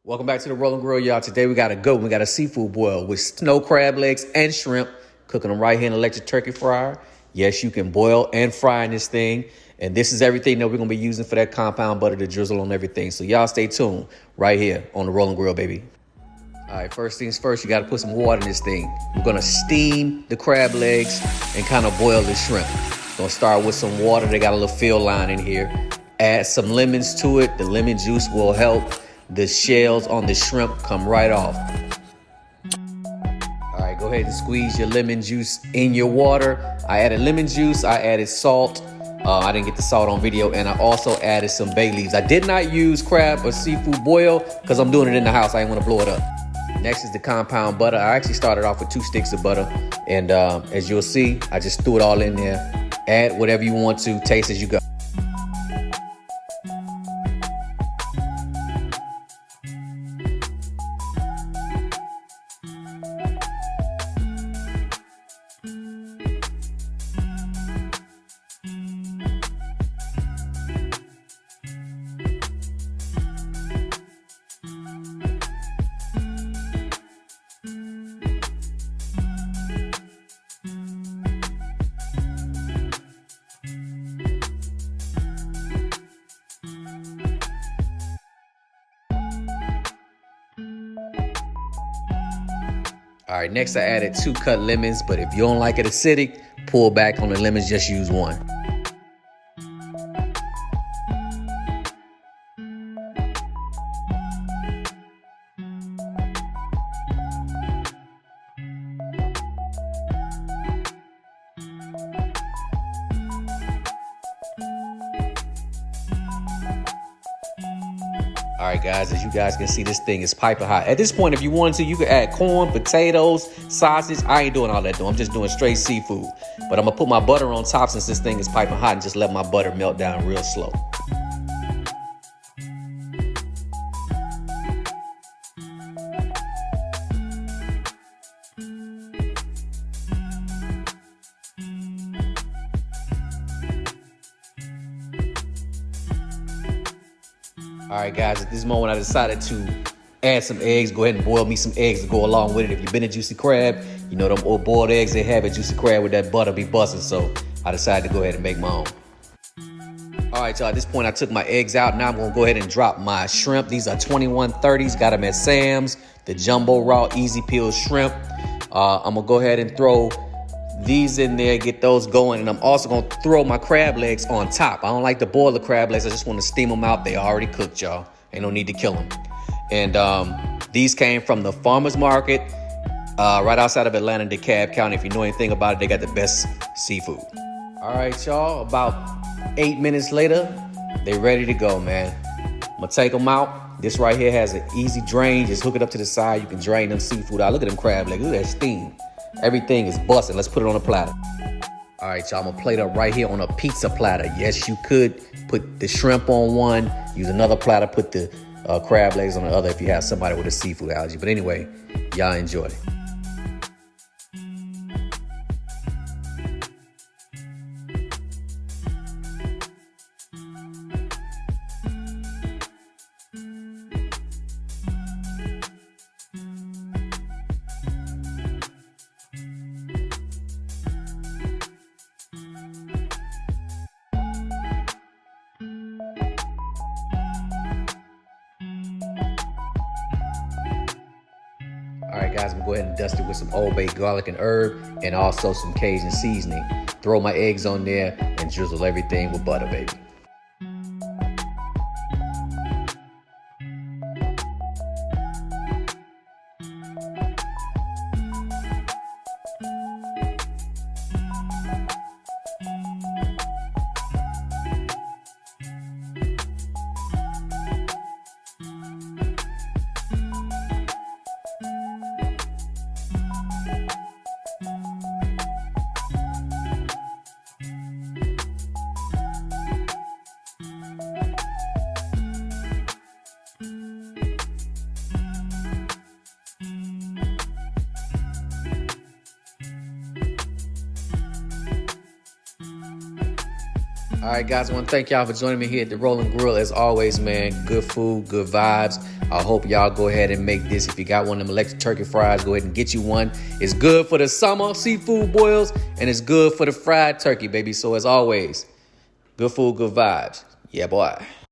Welcome back to the Rolling Grill, y'all. Today we got we got a seafood boil with snow crab legs and shrimp. Cooking them right here in an electric turkey fryer. Yes, you can boil and fry in this thing. And this is everything that we're going to be using for that compound butter to drizzle on everything. So y'all stay tuned right here on the Rolling Grill, baby. All right, first things first, you got to put some water in this thing. We're going to steam the crab legs and kind of boil the shrimp. Going to start with some water. They got a little fill line in here. Add some lemons to it. The lemon juice will help the shells on the shrimp come right off. All right, go ahead and squeeze your lemon juice in your water. I added lemon juice, I added salt. I didn't get the salt on video, and I also added some bay leaves. I did not use crab or seafood boil because I'm doing it in the house. I didn't want to blow it up. Next is the compound butter. I actually started off with 2 sticks of butter, and as you'll see, I just threw it all in there. Add whatever you want to, taste as you go. All right, next I added 2 cut lemons, but if you don't like it acidic, pull back on the lemons, just use 1. All right, guys, as you guys can see, this thing is piping hot. At this point, if you wanted to, you could add corn, potatoes, sausage. I ain't doing all that, though. I'm just doing straight seafood. But I'm going to put my butter on top since this thing is piping hot and just let my butter melt down real slow. All right, guys, at this moment, I decided to add some eggs. Go ahead and boil me some eggs to go along with it. If you've been a Juicy Crab, you know them old boiled eggs they have at Juicy Crab with that butter be busting. So I decided to go ahead and make my own. All right, y'all, at this point, I took my eggs out. Now I'm going to go ahead and drop my shrimp. These are 2130s. Got them at Sam's. The Jumbo Raw Easy Peel Shrimp. I'm going to go ahead and throw these in there, get those going, and I'm also gonna throw my crab legs on top. I don't like to boil the crab legs. I just want to steam them out. They already cooked, y'all. Ain't no need to kill them. And these came from the farmer's market right outside of Atlanta, DeKalb County. If you know anything about it, they got the best seafood. All right, y'all, about 8 minutes later, they ready to go, man. I'm gonna take them out. This right here has an easy drain. Just hook it up to the side. You can drain them seafood out. Look at them crab legs. Look at that steam. Everything is busting. Let's put it on a platter. All right, y'all, I'm gonna plate up right here on a pizza platter. Yes, you could put the shrimp on one, use another platter, put the crab legs on the other if you have somebody with a seafood allergy. But anyway, y'all enjoy. All right, guys, I'm gonna go ahead and dust it with some Old Bay garlic and herb and also some Cajun seasoning. Throw my eggs on there and drizzle everything with butter, baby. All right, guys, I want to thank y'all for joining me here at the Rolling Grill. As always, man, good food, good vibes. I hope y'all go ahead and make this. If you got one of them electric turkey fries, go ahead and get you one. It's good for the summer seafood boils, and it's good for the fried turkey, baby. So as always, good food, good vibes. Yeah, boy.